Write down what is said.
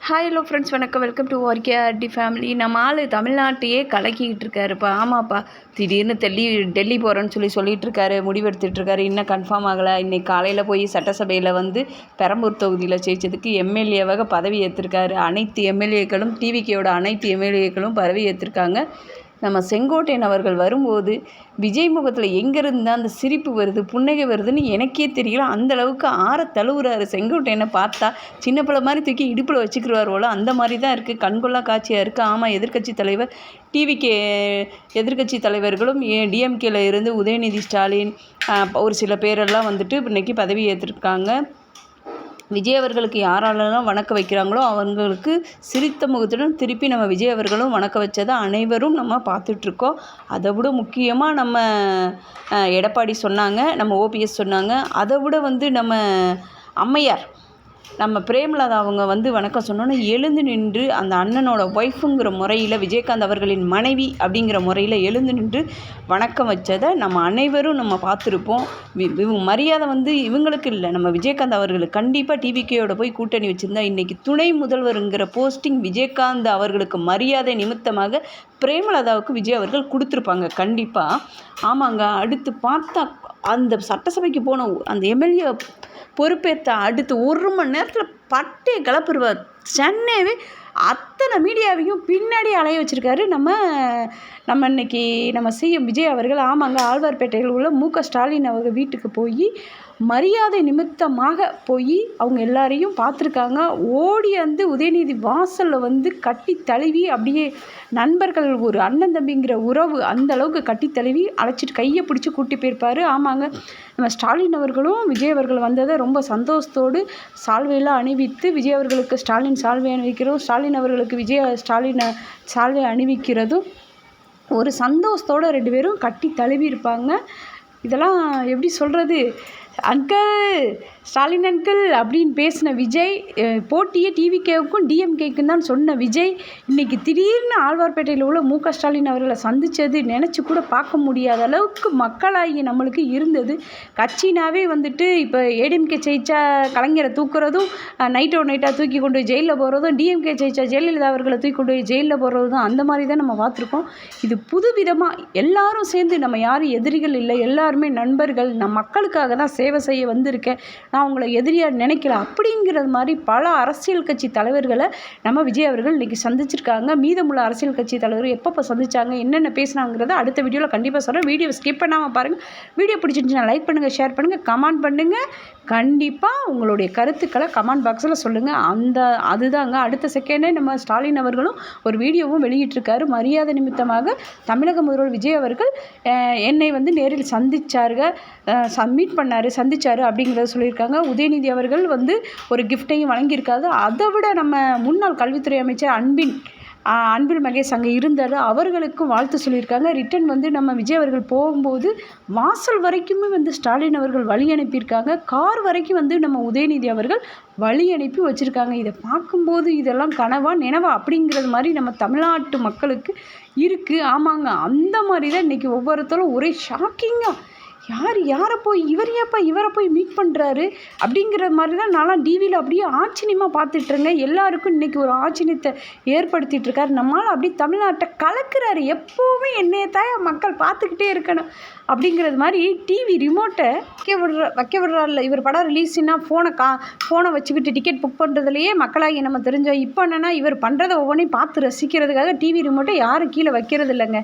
Hi hello friends, வணக்கம். Welcome to RK RD family. நம்ம ஆள் தமிழ்நாட்டையே கலக்கிக்கிட்டு இருக்காருப்பா. ஆமாப்பா, திடீர்னு டெல்லி போகிறேன்னு சொல்லிட்டு இருக்காரு, முடிவெடுத்துட்ருக்காரு. இன்னும் கன்ஃபார்ம் ஆகலை. இன்றைக்கி காலையில் போய் சட்டசபையில் பெரம்பூர் தொகுதியில் ஜெயிச்சதுக்கு எம்எல்ஏவாக பதவி ஏற்றிருக்காரு. அனைத்து எம்எல்ஏக்களும், டிவிகேயோட அனைத்து எம்எல்ஏக்களும் பதவி ஏற்றிருக்காங்க. நம்ம செங்கோட்டையன் அவர்கள் வரும்போது விஜய் முகத்தில் எங்கேருந்து அந்த சிரிப்பு வருது, புன்னகை வருதுன்னு எனக்கே தெரியல. அந்தளவுக்கு தழுவுறாரு. செங்கோட்டையனை பார்த்தா சின்ன பிள்ளை மாதிரி தூக்கி இடுப்பில் வச்சுக்கிடுவார் போல், அந்த மாதிரி தான் இருக்குது. கண்கொள்ளா காட்சியாக இருக்குது. ஆமாம், எதிர்க்கட்சி தலைவர் டிவிகே எதிர்க்கட்சி தலைவர்களும் டிஎம்கேல இருந்து உதயநிதி ஸ்டாலின் ஒரு சில பேரெல்லாம் இன்றைக்கி பதவி ஏற்றிருக்காங்க. விஜய் அவர்களுக்கு யாராலெல்லாம் வணக்க வைக்கிறாங்களோ அவங்களுக்கு சிரித்த முகத்துடன் திருப்பி நம்ம விஜய் அவர்களும் வணக்க வச்சதை அனைவரும் நம்ம பார்த்துட்ருக்கோம். அதை விட முக்கியமாக நம்ம எடப்பாடி சொன்னாங்க, நம்ம ஓபிஎஸ் சொன்னாங்க. அதை விட நம்ம அம்மையார் நம்ம பிரேமலதா அவங்க வணக்கம் சொன்னோன்னே எழுந்து நின்று அந்த அண்ணனோட ஒய்ஃபுங்கிற முறையில், விஜயகாந்த் அவர்களின் மனைவி அப்படிங்கிற முறையில் எழுந்து நின்று வணக்கம் வச்சதை நம்ம அனைவரும் நம்ம பார்த்துருப்போம். மரியாதை இவங்களுக்கு இல்லை, நம்ம விஜயகாந்த் அவர்களுக்கு. கண்டிப்பாக டிவிகேயோட போய் கூட்டணி வச்சுருந்தா இன்றைக்கி துணை முதல்வருங்கிற போஸ்டிங் விஜயகாந்த் அவர்களுக்கு மரியாதை நிமித்தமாக பிரேமலதாவுக்கு விஜய் அவர்கள் கொடுத்துருப்பாங்க கண்டிப்பாக. ஆமாங்க, அடுத்து பார்த்தா அந்த சட்டசபைக்கு போன அந்த எம்எல்ஏ பொறுப்பேற்ற அடுத்து 1 மணி நேரத்தில் பட்டே கிளப்பிடுவார். சென்னையவே அத்தனை மீடியாவையும் பின்னாடி அலைய வச்சுருக்காரு நம்ம இன்றைக்கி நம்ம சிஎம் விஜய் அவர்கள். ஆமாங்க, ஆழ்வார்பேட்டையில் உள்ள ஸ்டாலின் அவர்கள் வீட்டுக்கு போய் மரியாதை நிமித்தமாக போய் அவங்க எல்லாரையும் பார்த்துருக்காங்க. ஓடி உதயநிதி வாசலில் கட்டி தழுவி, அப்படியே நண்பர்கள், ஒரு அண்ணன் தம்பிங்கிற உறவு அந்த அளவுக்கு கட்டி தழுவி அழைச்சிட்டு கையை பிடிச்சி கூட்டி போயிருப்பார். ஆமாங்க, நம்ம ஸ்டாலின் அவர்களும் விஜய் அவர்கள் வந்ததை ரொம்ப சந்தோஷத்தோடு சால்வையெல்லாம் அணிவித்து, விஜய் அவர்களுக்கு ஸ்டாலின் சால்வை அணிவிக்கிறதும், ஸ்டாலின் அவர்களுக்கு ஸ்டாலின் சால்வை அணிவிக்கிறதும் ஒரு சந்தோஷத்தோடு 2 பேரும் கட்டி தழுவி இருப்பாங்க. இதெல்லாம் எப்படி சொல்கிறது, அங்கிள் ஸ்டாலின் அங்கிள் அப்படின்னு பேசின விஜய், போட்டியே டிவிகேவுக்கும் டிஎம்கேக்கும் தான் சொன்ன விஜய், இன்றைக்கி திடீர்னு ஆழ்வார்பேட்டையில் உள்ள ஸ்டாலின் அவர்களை சந்தித்தது நினச்சி கூட பார்க்க முடியாத அளவுக்கு மக்களாகி நம்மளுக்கு இருந்தது. கட்சினாவே இப்போ ஏடிஎம்கே ஜெயிச்சா கலைஞரை தூக்குறதும், நைட்டாக தூக்கி கொண்டு போய் ஜெயிலில் போகிறதும், டிஎம்கே ஜெயிச்சா ஜெயலலிதா அவர்களை தூக்கி கொண்டு போய் ஜெயிலில் போகிறதும், அந்த மாதிரி தான் நம்ம பார்த்துருக்கோம். இது புது விதமாக எல்லாரும் சேர்ந்து, நம்ம யாரும் எதிரிகள் இல்லை, எல்லாருமே நண்பர்கள், நான் மக்களுக்காக தான் சேவை செய்ய வந்திருக்கேன், நான் உங்களை எதிரியாக நினைக்கல அப்படிங்கிறது மாதிரி பல அரசியல் கட்சி தலைவர்களை நம்ம விஜய் அவர்கள் இன்றைக்கி சந்திச்சிருக்காங்க. மீதமுள்ள அரசியல் கட்சி தலைவர் எப்பப்போ சந்திச்சாங்க, என்னென்ன பேசினாங்கிறத அடுத்த வீடியோவில் கண்டிப்பாக சொல்கிறேன். வீடியோ ஸ்கிப் பண்ணாமல் பாருங்கள். வீடியோ பிடிச்சிருந்துச்சுன்னா லைக் பண்ணுங்கள், ஷேர் பண்ணுங்கள், கமெண்ட் பண்ணுங்கள். கண்டிப்பாக உங்களுடைய கருத்துக்களை கமெண்ட் பாக்ஸில் சொல்லுங்கள். அதுதாங்க அடுத்த செகண்டே நம்ம ஸ்டாலின் அவர்களும் ஒரு வீடியோவும் வெளியிட்டிருக்காரு. மரியாதை நிமித்தமாக தமிழக முதல்வர் விஜய் அவர்கள் என்னை நேரில் மீட் பண்ணார், சந்திச்சார் அப்படிங்கிறத சொல்லியிருக்காங்க. உதயநிதி அவர்கள் ஒரு கிஃப்டையும் வழங்கியிருக்காரு. அதை விட நம்ம முன்னாள் கல்வித்துறை அமைச்சர் அன்பில் மகேஷ் அங்கே இருந்தார், அவர்களுக்கும் வாழ்த்து சொல்லியிருக்காங்க. ரிட்டன் நம்ம விஜய் அவர்கள் போகும்போது வாசல் வரைக்குமே ஸ்டாலின் அவர்கள் வழி அனுப்பியிருக்காங்க. கார் வரைக்கும் நம்ம உதயநிதி அவர்கள் வழி அனுப்பி வச்சுருக்காங்க. இதை பார்க்கும்போது இதெல்லாம் கனவா நினைவா அப்படிங்கிறது மாதிரி நம்ம தமிழ்நாட்டு மக்களுக்கு இருக்குது. ஆமாங்க, அந்த மாதிரி தான் இன்றைக்கி ஒவ்வொருத்தரும் ஒரே ஷாக்கிங்காக, யாரை போய் இவரை போய் மீட் பண்ணுறாரு அப்படிங்கிற மாதிரி தான் நான்லாம் டிவியில் அப்படியே ஆச்சரியமாக பார்த்துட்ருங்க. எல்லாருக்கும் இன்றைக்கி ஒரு ஆச்சரியத்தை ஏற்படுத்திகிட்ருக்காரு. நம்மளால் அப்படி தமிழ்நாட்டை கலக்கிறாரு. எப்போவுமே என்னையத்தாய மக்கள் பார்த்துக்கிட்டே இருக்கணும் அப்படிங்கிறது மாதிரி டிவி ரிமோட்டை வைக்க விடுறாருல. இவர் படம் ரிலீஸ்னா ஃபோனை வச்சுக்கிட்டு டிக்கெட் புக் பண்ணுறதுலையே மக்களாகி நம்ம தெரிஞ்சோம். இப்போ என்னென்னா இவர் பண்ணுறதை ஒவ்வொன்றையும் பார்த்து ரசிக்கிறதுக்காக டிவி ரிமோட்டை யாரும் கீழே வைக்கிறது இல்லைங்க.